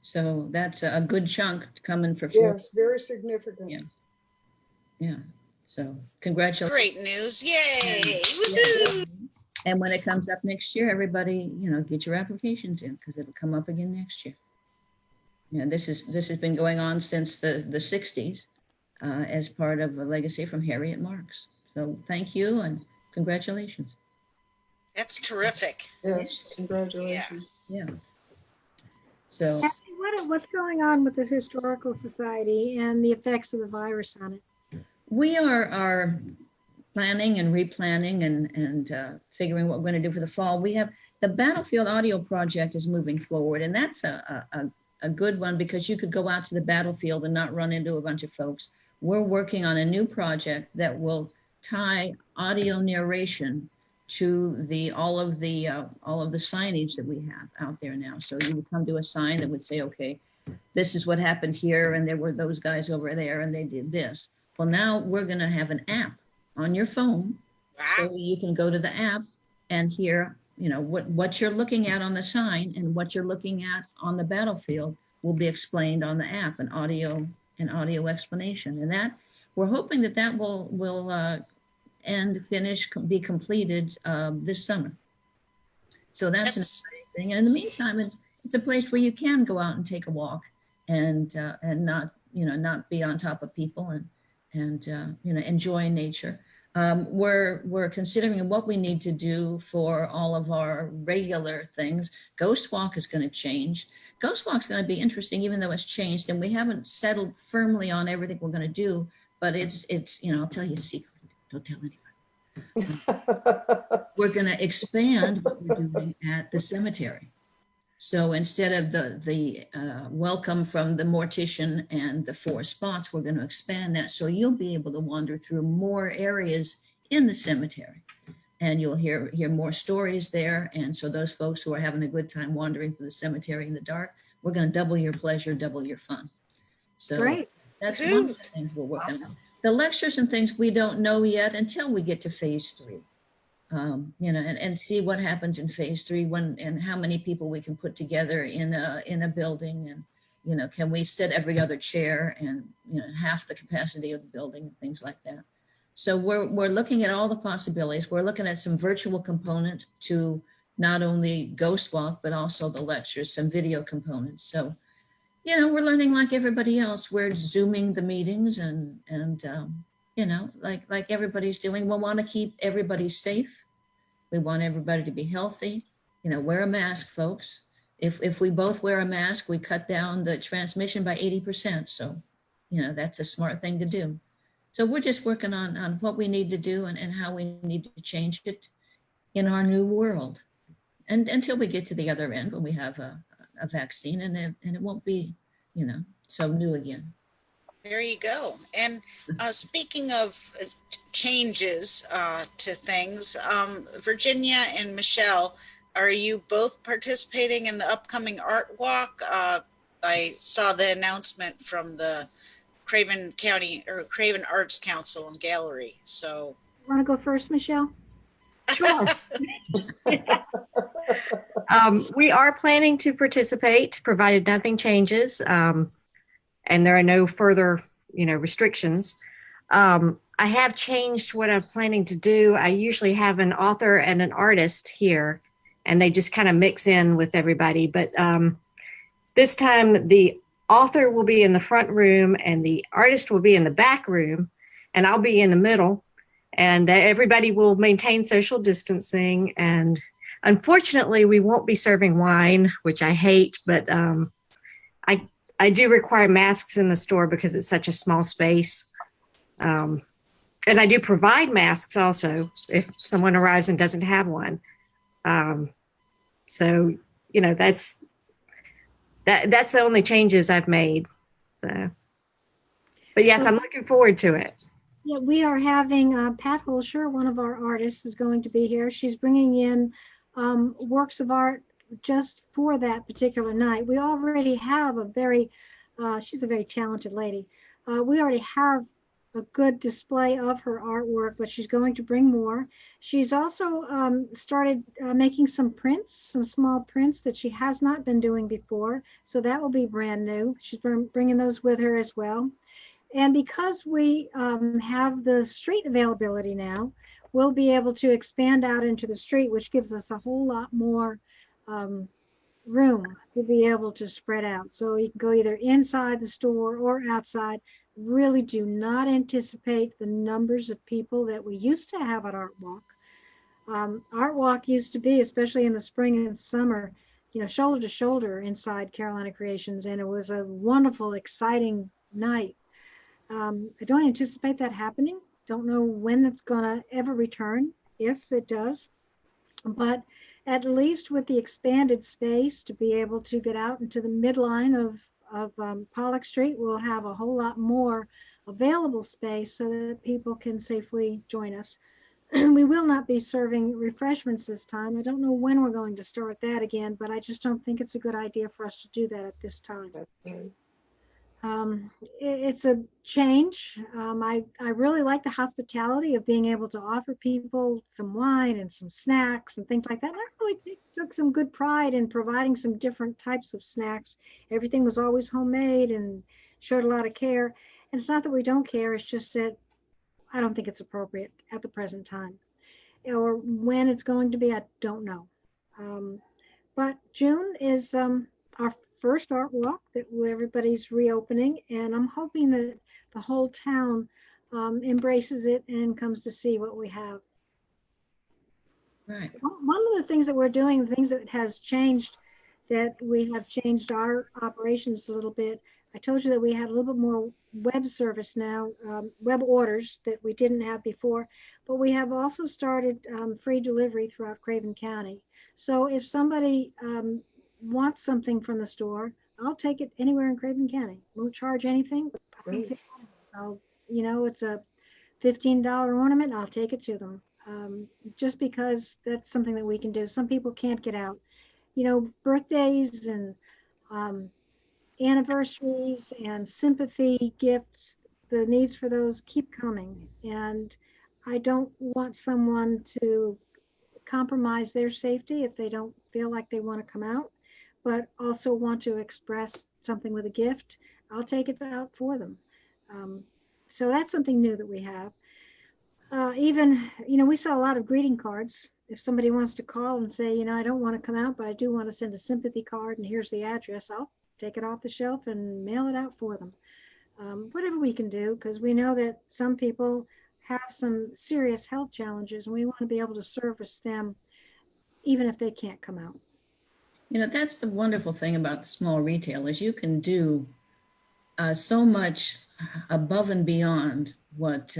So that's a good chunk coming for 4. Yes, very significant. Yeah. Yeah. So That's congratulations. great news. Yay. Woohoo. And when it comes up next year, everybody, get your applications in because it'll come up again next year. This has been going on since the 60s as part of a legacy from Harriet Marks. So thank you and congratulations. That's terrific. Yes, congratulations. Yeah. So Kathy, what's going on with the Historical Society and the effects of the virus on it? we are planning and replanning and figuring what we're going to do for the fall. We have the Battlefield Audio Project is moving forward, and that's a good one because you could go out to the battlefield and not run into a bunch of folks. We're working on a new project that will tie audio narration to all of the signage that we have out there now. So you would come to a sign that would say, okay, this is what happened here, and there were those guys over there, and they did this. Well, now we're going to have an app on your phone, so you can go to the app and hear, what you're looking at on the sign and what you're looking at on the battlefield will be explained on the app, an audio explanation. And that we're hoping that will be completed this summer. So that's an exciting thing. And in the meantime, it's a place where you can go out and take a walk and not be on top of people and enjoy nature. We're considering what we need to do for all of our regular things. Ghost Walk is going to change. Ghost Walk is going to be interesting, even though it's changed, and we haven't settled firmly on everything we're going to do. But it's I'll tell you a secret. Don't tell anybody. We're going to expand what we're doing at the cemetery. So instead of the welcome from the mortician and the 4 spots, we're going to expand that. So you'll be able to wander through more areas in the cemetery and you'll hear more stories there. And so those folks who are having a good time wandering through the cemetery in the dark, we're going to double your pleasure, double your fun. So Great. that's one of the things we're working on. The lectures and things we don't know yet until we get to phase 3. And see what happens in phase 3 and how many people we can put together in a building, and can we sit every other chair and half the capacity of the building and things like that. So we're looking at all the possibilities. We're looking at some virtual component to not only Ghost Walk but also the lectures, some video components. So we're learning like everybody else. We're Zooming the meetings and you know, like everybody's doing. We want to keep everybody safe. We want everybody to be healthy. You know, wear a mask, folks. If we both wear a mask, we cut down the transmission by 80%. So, you know, that's a smart thing to do. So we're just working on what we need to do and how we need to change it in our new world. And until we get to the other end when we have a vaccine and it won't be, you know, so new again. There you go. And speaking of changes to things, Virginia and Michelle, are you both participating in the upcoming art walk? I saw the announcement from the Craven County or Craven Arts Council and Gallery. So, Want to go first, Michelle? Sure. We are planning to participate, provided nothing changes, and there are no further, you know, restrictions. I have changed what I'm planning to do. I usually have an author and an artist here, and they just kind of mix in with everybody. But this time, the author will be in the front room, and the artist will be in the back room, and I'll be in the middle. And everybody will maintain social distancing. And unfortunately, we won't be serving wine, which I hate, but I do require masks in the store because it's such a small space. And I do provide masks also if someone arrives and doesn't have one. So, you know, that's the only changes I've made. So, but yes, I'm looking forward to it. Yeah, we are having Pat Wilshire, one of our artists, is going to be here. She's bringing in works of art just for that particular night. We already have she's a very talented lady. We already have a good display of her artwork, but she's going to bring more. She's also started making some prints, some small prints that she has not been doing before. So that will be brand new. She's bringing those with her as well. And because we have the street availability now, we'll be able to expand out into the street, which gives us a whole lot more room to be able to spread out. So you can go either inside the store or outside. Really do not anticipate the numbers of people that we used to have at Art Walk. Art Walk used to be, especially in the spring and summer, you know, shoulder to shoulder inside Carolina Creations, and it was a wonderful, exciting night. I don't anticipate that happening. Don't know when it's going to ever return, if it does. But at least with the expanded space to be able to get out into the midline of Pollock Street, we'll have a whole lot more available space so that people can safely join us. We will not be serving refreshments this time. I don't know when we're going to start that again, but I just don't think it's a good idea for us to do that at this time. It's a change. I really like the hospitality of being able to offer people some wine and some snacks and things like that. And I really took some good pride in providing some different types of snacks. Everything was always homemade and showed a lot of care. And it's not that we don't care, it's just that I don't think it's appropriate at the present time. Or when it's going to be, I don't know. But June is our first art walk that everybody's reopening, and I'm hoping that the whole town embraces it and comes to see what we have. Right. One of the things that we're doing, things that has changed, that we have changed our operations a little bit. I told you that we had a little bit more web service now, web orders that we didn't have before, but we have also started free delivery throughout Craven County. So if somebody wants something from the store, I'll take it anywhere in Craven County. Won't charge anything. You know, it's a $15 ornament, I'll take it to them. Just because that's something that we can do. Some people can't get out. You know, birthdays and anniversaries and sympathy gifts, the needs for those keep coming. And I don't want someone to compromise their safety if they don't feel like they want to come out, but also want to express something with a gift. I'll take it out for them. So that's something new that we have. Even, you know, we sell a lot of greeting cards. If somebody wants to call and say, you know, I don't want to come out, but I do want to send a sympathy card and here's the address, I'll take it off the shelf and mail it out for them. whatever we can do, because we know that some people have some serious health challenges, and we want to be able to service them even if they can't come out. You know, that's the wonderful thing about the small retailers. You can do so much above and beyond what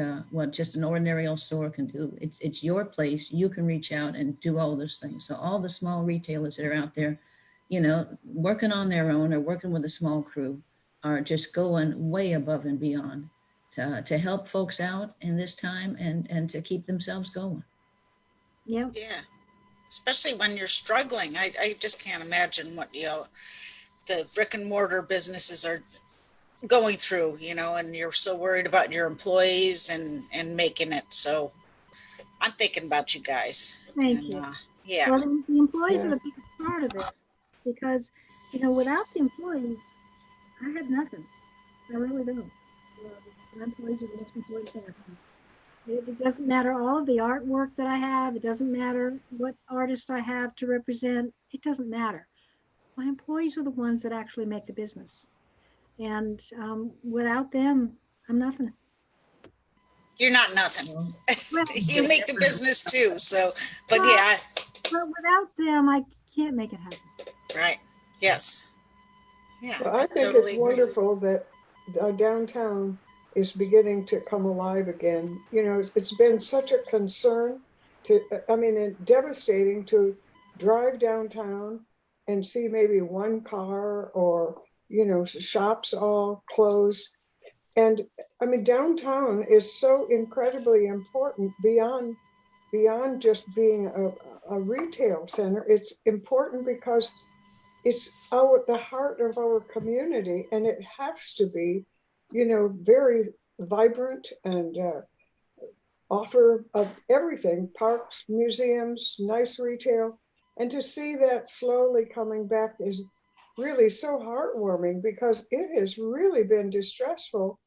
just an ordinary old store can do. It's your place. You can reach out and do all those things. So all the small retailers that are out there, you know, working on their own or working with a small crew are just going way above and beyond to help folks out in this time and to keep themselves going. Yeah. Yeah. Especially when you're struggling. I just can't imagine what, you know, the brick and mortar businesses are going through, you know, and you're so worried about your employees and making it. So I'm thinking about you guys. Thank you. Yeah. Well, the employees are Yes. the biggest part of it, because, you know, without the employees, I have nothing. I really don't. The employees are the most important thing. It doesn't matter all of the artwork that I have. It doesn't matter what artist I have to represent. It doesn't matter. My employees are the ones that actually make the business. And without them, I'm nothing. You're not nothing. Well, You make the business too. So, but Well- yeah, but without them, I can't make it happen. right. Yes. Yeah. Well, I think totally it's agree. wonderful that downtown is beginning to come alive again. You know, it's been such a concern and devastating to drive downtown and see maybe one car or, you know, shops all closed. And I mean, downtown is so incredibly important beyond just being a retail center. It's important because it's the heart of our community, and it has to be, you know, very vibrant and offer of everything, parks, museums, nice retail. And to see that slowly coming back is really so heartwarming, because it has really been distressful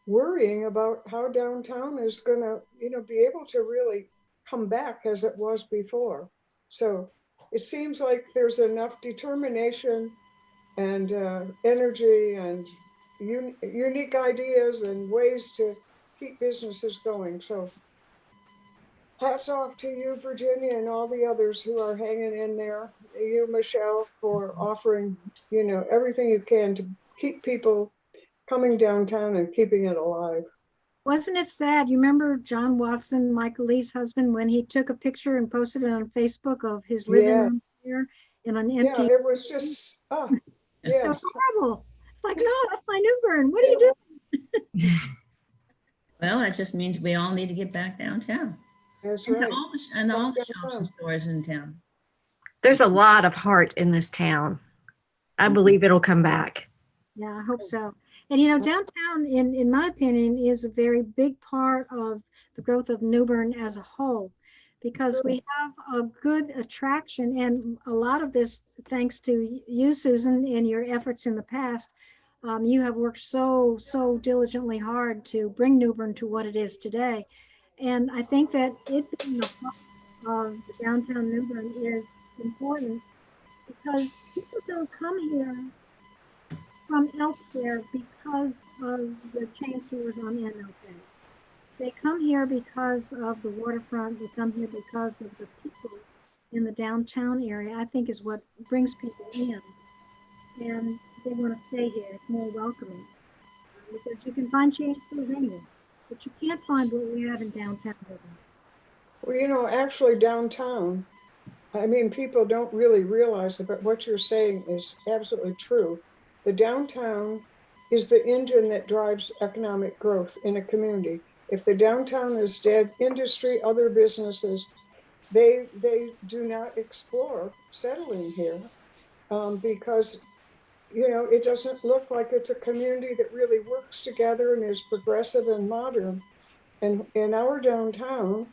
worrying about how downtown is going to, you know, be able to really come back as it was before. So it seems like there's enough determination and energy and unique ideas and ways to keep businesses going. So hats off to you, Virginia, and all the others who are hanging in there. You, Michelle, for offering, you know, everything you can to keep people coming downtown and keeping it alive. Wasn't it sad? You remember John Watson, Michael Lee's husband, when he took a picture and posted it on Facebook of his living Yeah. room here in an Yeah, empty. it was just, It yes. was horrible. It's like, no, that's my New Bern. What are you doing? Well, that just means we all need to get back downtown. That's And to right. all the shops and stores in town. There's a lot of heart in this town. I believe it'll come back. Yeah, I hope so. And you know, downtown, in my opinion, is a very big part of the growth of New Bern as a whole, because we have a good attraction, and a lot of this thanks to you, Susan, and your efforts in the past. You have worked so diligently hard to bring New Bern to what it is today. And I think that it being a part of the downtown New Bern is important, because people don't come here from elsewhere because of the chain stores on MLK. They come here because of the waterfront. They come here because of the people in the downtown area, I think, is what brings people in. And they want to stay here. It's more welcoming, because you can find chain stores anywhere, but you can't find what we have in downtown. Well, you know, actually downtown, I mean, people don't really realize it, but what you're saying is absolutely true. The downtown is the engine that drives economic growth in a community. If the downtown is dead, industry, other businesses, they do not explore settling here, because, you know, it doesn't look like it's a community that really works together and is progressive and modern. And our downtown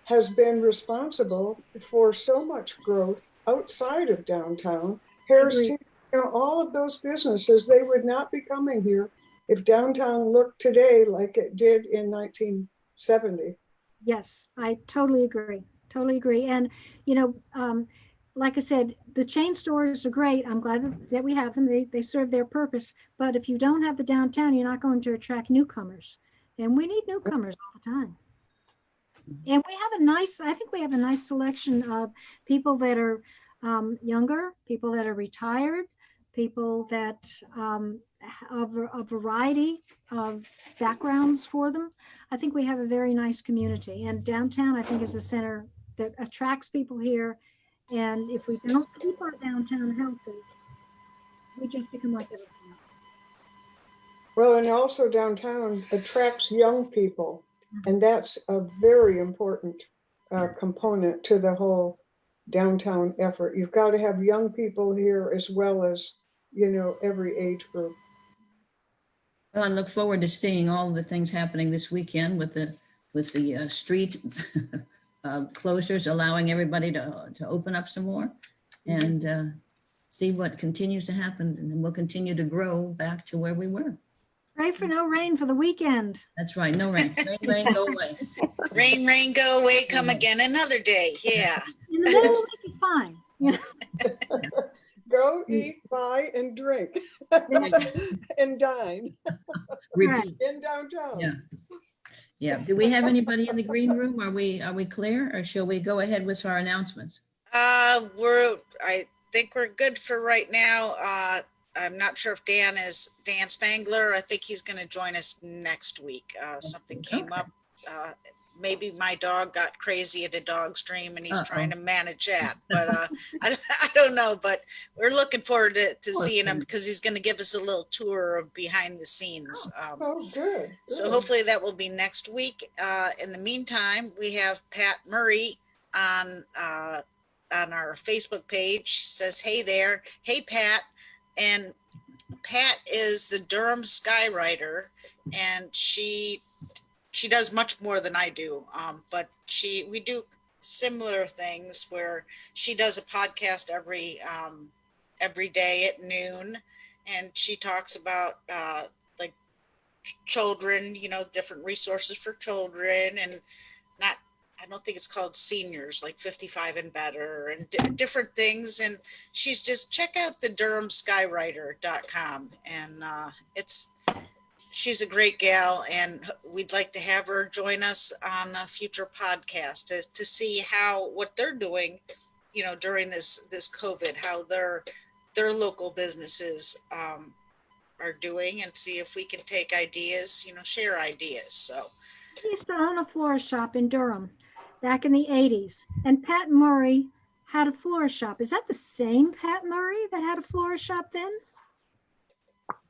has been responsible for so much growth outside of downtown. Harris Teeter, you know, all of those businesses, they would not be coming here if downtown looked today like it did in 1970. Yes, I totally agree. Totally agree. And, you know, like I said, the chain stores are great. I'm glad that we have them. They serve their purpose. But if you don't have the downtown, you're not going to attract newcomers. And we need newcomers all the time. And we have a nice, I think we have a nice selection of people that are younger, people that are retired, people that of a variety of backgrounds for them. I think we have a very nice community. And downtown, I think, is the center that attracts people here. And if we don't keep our downtown healthy, we just become like everything else. Well, and also downtown attracts young people. And that's a very important component to the whole downtown effort. You've got to have young people here as well as, you know, every age group. Well, I look forward to seeing all the things happening this weekend with the street closures, allowing everybody to open up some more and see what continues to happen, and we'll continue to grow back to where we were. Pray for no rain for the weekend. That's right. No rain. Rain, rain, go away. Rain, rain, go away, come again another day. Yeah. In the middle of the week is fine. You know? Go eat, buy, and drink, and dine Repeat. in downtown. Yeah. Yeah. Do we have anybody in the green room? Are we clear, or shall we go ahead with our announcements? I think we're good for right now. I'm not sure if Dan Spangler. I think he's going to join us next week. Something came up. Maybe my dog got crazy at a dog's dream and he's trying to manage that. But I don't know. But we're looking forward to seeing him, because he's going to give us a little tour of behind the scenes. Good. So hopefully that will be next week. In the meantime, we have Pat Murray on our Facebook page. She says, "Hey there. Hey, Pat." And Pat is the Durham Skywriter, and she does much more than I do. But we do similar things where she does a podcast every day at noon, and she talks about like children, you know, different resources for children, and I don't think it's called seniors, like 55 and better, and different things. And she's just, check out the durhamskywriter.com. And she's a great gal, and we'd like to have her join us on a future podcast to see what they're doing, you know, during this COVID, how their local businesses are doing, and see if we can take ideas, you know, share ideas. So I used to own a florist shop in Durham back in the 80s. And Pat Murray had a florist shop. Is that the same Pat Murray that had a florist shop then?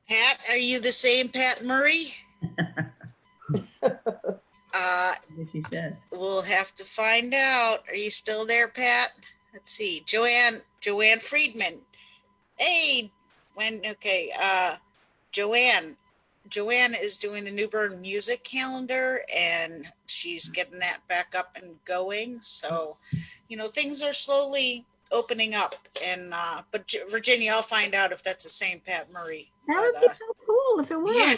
Pat, are you the same Pat Murray? She says. We'll have to find out. Are you still there, Pat? Let's see. Joanne Friedman. Hey, Joanne is doing the New Bern music calendar, and she's getting that back up and going. So, you know, things are slowly opening up. And but Virginia, I'll find out if that's the same Pat Murray. That would be so cool if it was. Yeah.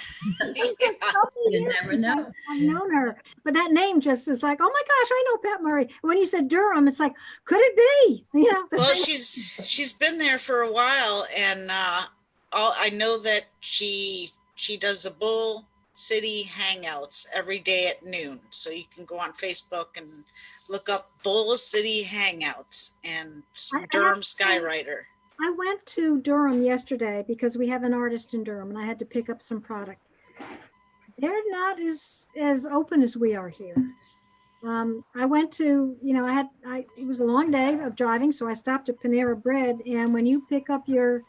You never know. I've known her, but that name just is like, oh my gosh, I know Pat Murray. When you said Durham, it's like, could it be? You know. Well, she's been there for a while, and I know that she does the Bull City Hangouts every day at noon. So you can go on Facebook and look up Bull City Hangouts and Durham Skywriter. I went to Durham yesterday because we have an artist in Durham, and I had to pick up some product. They're not as open as we are here. I went to, you know, it was a long day of driving, so I stopped at Panera Bread, and when you pick up your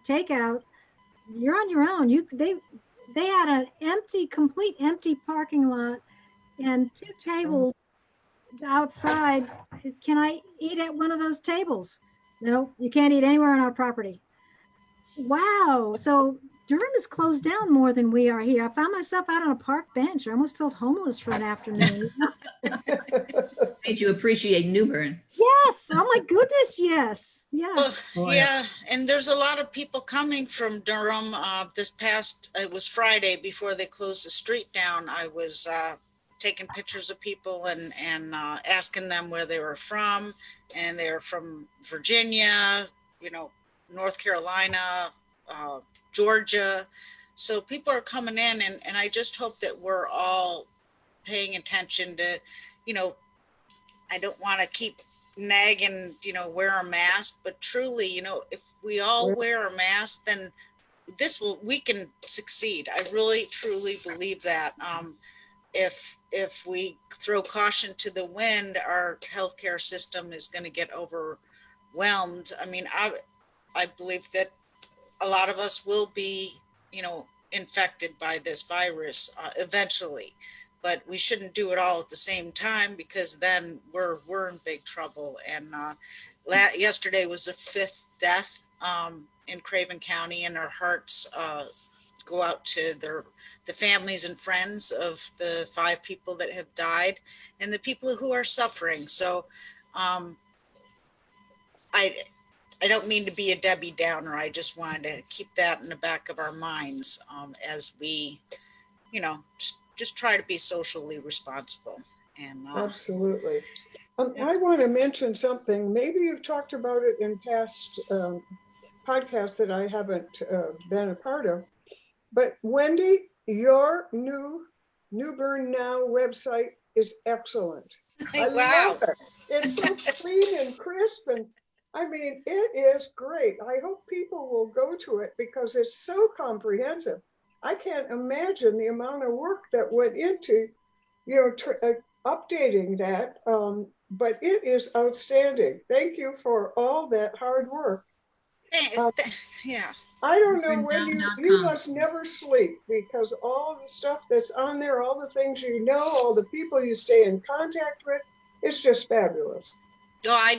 takeout, you're on your own. They had an complete empty parking lot and 2 tables outside. Can I eat at one of those tables? No, you can't eat anywhere on our property. Wow. So Durham is closed down more than we are here. I found myself out on a park bench. I almost felt homeless for an afternoon. Made you appreciate New Bern. Yes. Oh my goodness. Yes. Yes. Yeah. And there's a lot of people coming from Durham. It was Friday before they closed the street down. I was taking pictures of people and asking them where they were from, and they're from Virginia, North Carolina, Georgia. So people are coming in, and I just hope that we're all paying attention to, I don't want to keep nagging, wear a mask, but truly, if we all wear a mask, then we can succeed. I really, truly believe that. If we throw caution to the wind, our healthcare system is going to get overwhelmed. I mean, I believe that a lot of us will be, infected by this virus eventually, but we shouldn't do it all at the same time, because then we're in big trouble. And yesterday was the 5th death in Craven County, and our hearts go out to the families and friends of the 5 people that have died and the people who are suffering. So I don't mean to be a Debbie Downer. I just wanted to keep that in the back of our minds as we, just try to be socially responsible. And Absolutely. I want to mention something. Maybe you've talked about it in past podcasts that I haven't been a part of. But Wendy, your new Bern Now website is excellent. I love it. It's so clean and crisp, and I mean, it is great. I hope people will go to it because it's so comprehensive. I can't imagine the amount of work that went into, updating that. But it is outstanding. Thank you for all that hard work. Yeah. I don't know when you must never sleep, because all the stuff that's on there, all the things all the people you stay in contact with, it's just fabulous. No, I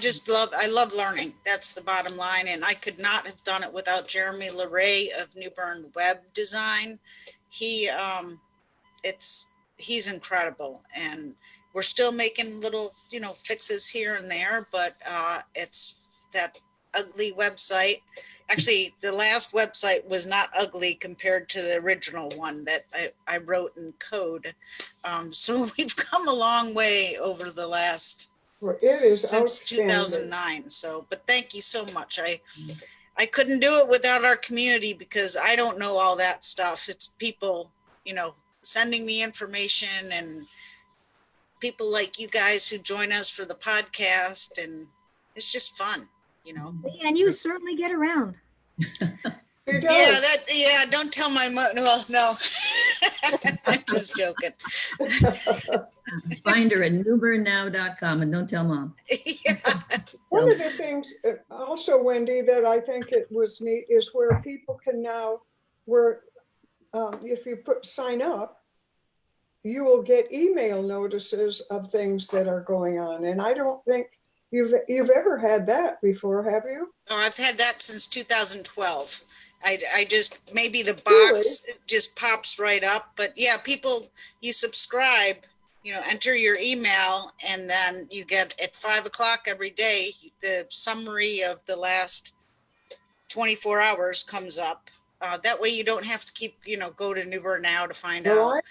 love learning. That's the bottom line. And I could not have done it without Jeremy LeRae of New Bern Web Design. He's incredible. And we're still making little, fixes here and there, but it's that ugly website. Actually, the last website was not ugly compared to the original one that I wrote in code. So we've come a long way over the last since 2009. So, but thank you so much. I couldn't do it without our community, because I don't know all that stuff. It's people, sending me information, and people like you guys who join us for the podcast, and it's just fun, And you certainly get around. Yeah, don't tell my mother. Well, no, I'm just joking. Find her at newbernnow.com and don't tell Mom. Yeah. One of the things also, Wendy, that I think it was neat is where people can now, if you sign up, you will get email notices of things that are going on. And I don't think you've ever had that before, have you? Oh, I've had that since 2012. I just, maybe the box just pops right up, but yeah, people, you subscribe, enter your email, and then you get at 5 o'clock every day, the summary of the last 24 hours comes up. That way you don't have to keep, go to New Bern Now to find out.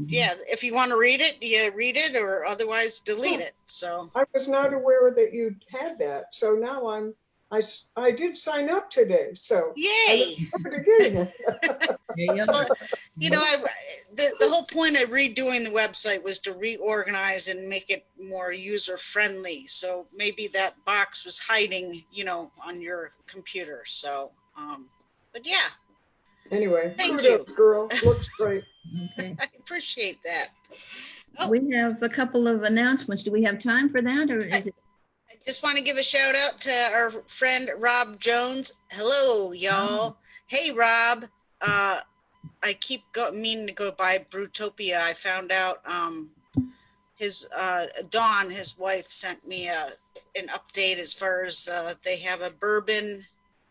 Yeah, if you want to read it, you read it, or otherwise delete it. So I was not aware that you had that. So now I did sign up today. So yay! I look forward to getting it. The whole point of redoing the website was to reorganize and make it more user friendly. So maybe that box was hiding, on your computer. So, but yeah. Anyway, thank kudos, you, girl. Looks great. Okay. I appreciate that. We have a couple of announcements. Do we have time for that, or is it? I just want to give a shout out to our friend Rob Jones. Hello, y'all. Hey, Rob. I keep meaning to go by Brewtopia. I found out his Dawn, his wife, sent me an update as far as they have a bourbon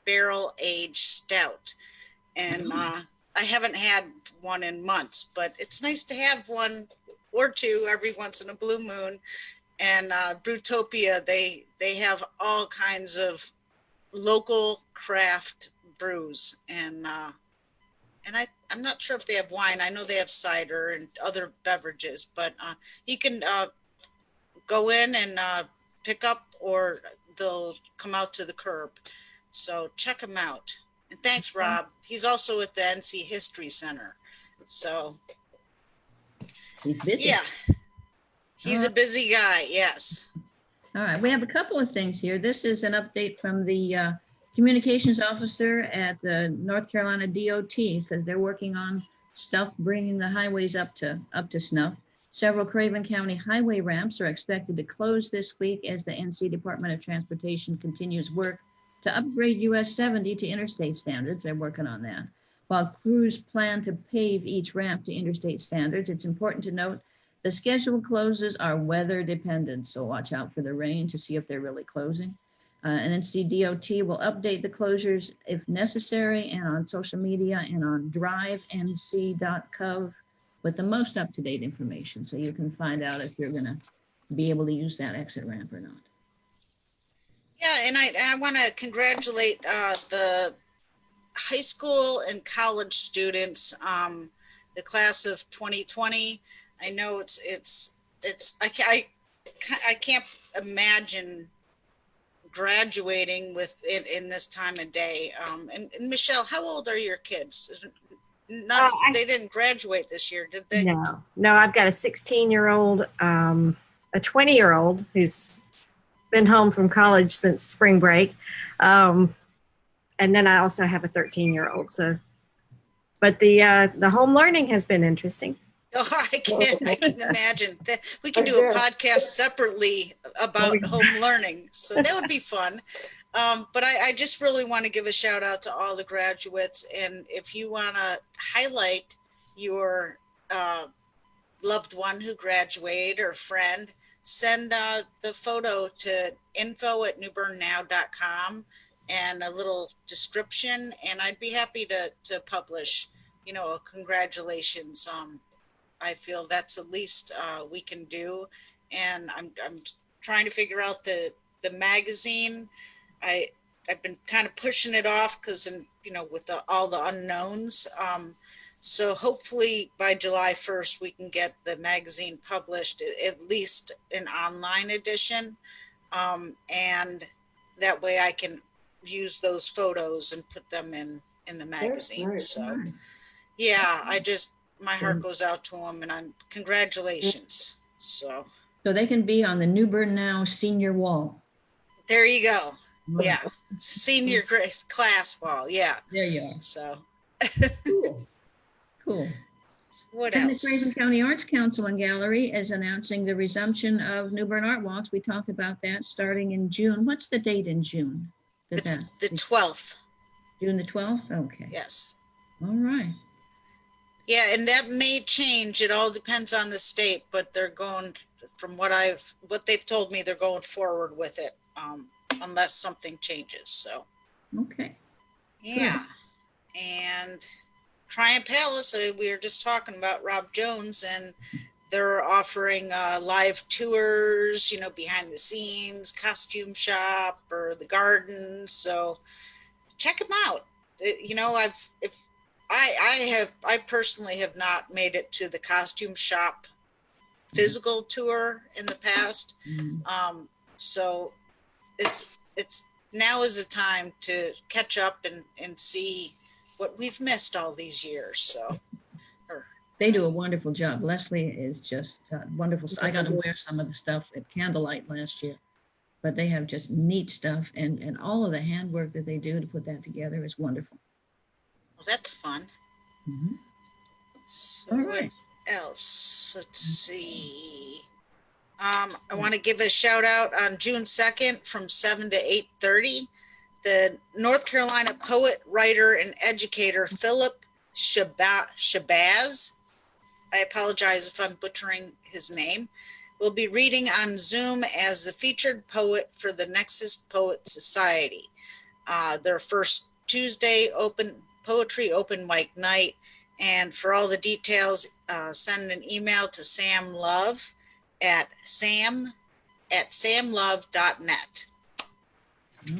barrel aged stout. And I haven't had one in months, but it's nice to have one or two every once in a blue moon. And Brewtopia, they have all kinds of local craft brews, and I I'm not sure if they have wine. I know they have cider and other beverages, but you can go in and pick up, or they'll come out to the curb. So check them out. And thanks, Rob. He's also at the NC History Center. So He's busy. yeah, he's a busy guy. Yes. All right, we have a couple of things here. This is an update from the communications officer at the North Carolina DOT, because they're working on stuff bringing the highways up to snuff. Several Craven County highway ramps are expected to close this week as the NC Department of Transportation continues work to upgrade US 70 to interstate standards. They're working on that. While crews plan to pave each ramp to interstate standards, it's important to note the scheduled closes are weather dependent, so watch out for the rain to see if they're really closing. And NC DOT will update the closures if necessary, and on social media and on drivenc.gov with the most up-to-date information, so you can find out if you're gonna be able to use that exit ramp or not. Yeah, and I want to congratulate the high school and college students, the class of 2020. I know I can't imagine graduating in this time of day. And Michelle, how old are your kids? They didn't graduate this year, did they? No, I've got a 16-year-old, a 20-year-old who's been home from college since spring break. And then I also have a 13-year-old. But the home learning has been interesting. Oh, I can imagine. We can do a podcast separately about home learning. So that would be fun. But I just really want to give a shout out to all the graduates. And if you want to highlight your loved one who graduated or friend, send the photo to info@newbernnow.com and a little description. And I'd be happy to publish, a congratulations. I feel that's the least we can do. And I'm trying to figure out the magazine. I've been kind of pushing it off because, with all the unknowns. So hopefully by July 1st, we can get the magazine published, at least an online edition. And that way I can use those photos and put them in the magazine. So yeah, my heart goes out to them, and congratulations. So they can be on the New Bern Now senior wall. There you go. Yeah. Senior class wall. Yeah. There you are. So cool. What and else? The Craven County Arts Council and Gallery is announcing the resumption of New Bern Art Walks. We talked about that starting in June. What's the date in June? It's the 12th. June the 12th? Okay. Yes. All right. Yeah, and that may change. It all depends on the state, but they're going, from what they've told me, they're going forward with it, unless something changes. So. Okay. Yeah. Good. And Triumph Palace, we were just talking about Rob Jones, and they're offering live tours, behind the scenes, costume shop, or the garden. So check them out. I personally have not made it to the costume shop physical tour in the past. So it's now is the time to catch up and see what we've missed all these years. So they do a wonderful job. Leslie is just wonderful. I got to wear some of the stuff at Candlelight last year, but they have just neat stuff, and all of the handwork that they do to put that together is wonderful. Well, that's fun. Mm-hmm. So all right. What else? Let's see. I want to give a shout out on June 2nd from 7 to 8:30. The North Carolina poet, writer, and educator Philip Shabazz, I apologize if I'm butchering his name, will be reading on Zoom as the featured poet for the Nexus Poet Society. Their first Tuesday poetry open mic night. And for all the details, send an email to Sam Love at samlove.net.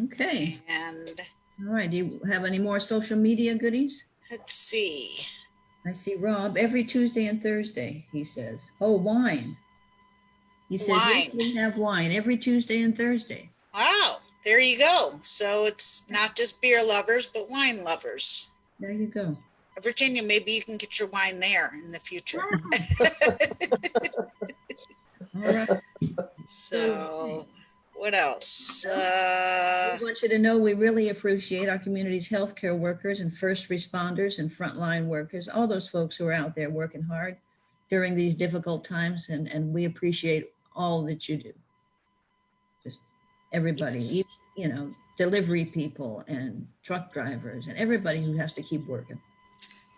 Okay. And all right. Do you have any more social media goodies? let's see. I see Rob every Tuesday and Thursday, he says. Oh, wine. He says, yes, Wine. we have wine every Tuesday and Thursday. Wow, there you go. So it's not just beer lovers, but wine lovers. There you go. Virginia, maybe you can get your wine there in the future. All right. So what else? I want you to know we really appreciate our community's healthcare workers and first responders and frontline workers, all those folks who are out there working hard during these difficult times, and we appreciate all that you do. Just everybody, Yes. you know, delivery people and truck drivers and everybody who has to keep working.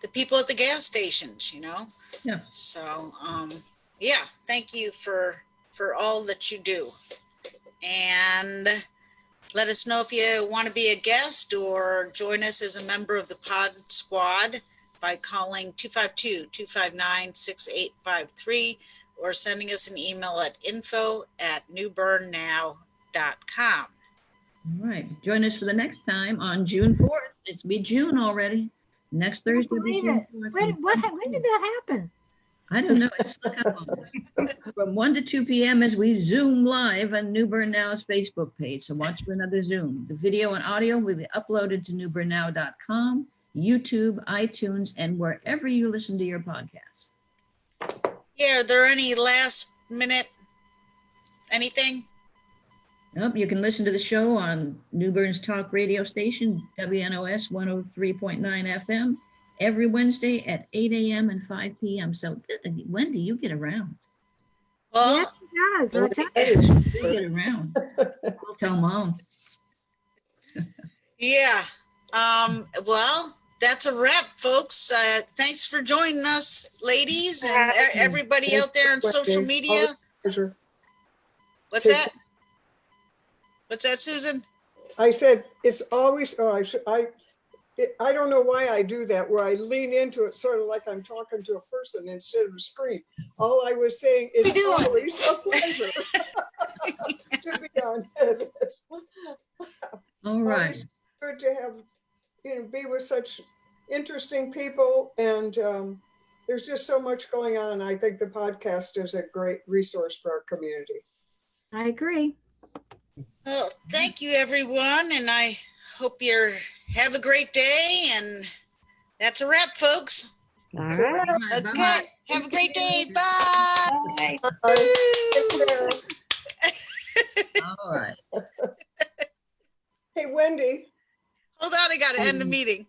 The people at the gas stations, you know? Yeah. So, yeah, thank you for all that you do. And let us know if you want to be a guest or join us as a member of the Pod Squad by calling 252-259-6853 or sending us an email at info@newbernnow.com. All right. Join us for the next time on June 4th. It's be June already. Next Thursday. will be Believe June it. 4th. When did that happen? I don't know. It's stuck up on us. From 1 to 2 p.m. as we Zoom live on New Bern Now's Facebook page. So watch for another Zoom. The video and audio will be uploaded to newbernnow.com, YouTube, iTunes, and wherever you listen to your podcasts. Yeah, are there any last minute anything? Nope, you can listen to the show on New Bern's talk radio station, WNOS 103.9 FM, every Wednesday at 8 a.m. and 5 p.m. So, Wendy, you get around. Well, Yes, it does. You get around. I'll tell Mom. yeah. Well, that's a wrap, folks. Thanks for joining us, ladies, and everybody out there on social media. Pleasure. What's that? What's that, Susan? I said, it's always, I don't know why I do that, where I lean into it sort of like I'm talking to a person instead of a screen. All I was saying is always a pleasure to be on this. All right. Always good to have, be with such interesting people, and there's just so much going on. I think the podcast is a great resource for our community. I agree. Well, thank you, everyone, and I hope you have a great day. And that's a wrap, folks. All right. Okay, Bye-bye. have a great day. Bye. Bye. Take care. All right. Hey, Wendy. Hold on, I gotta end the meeting.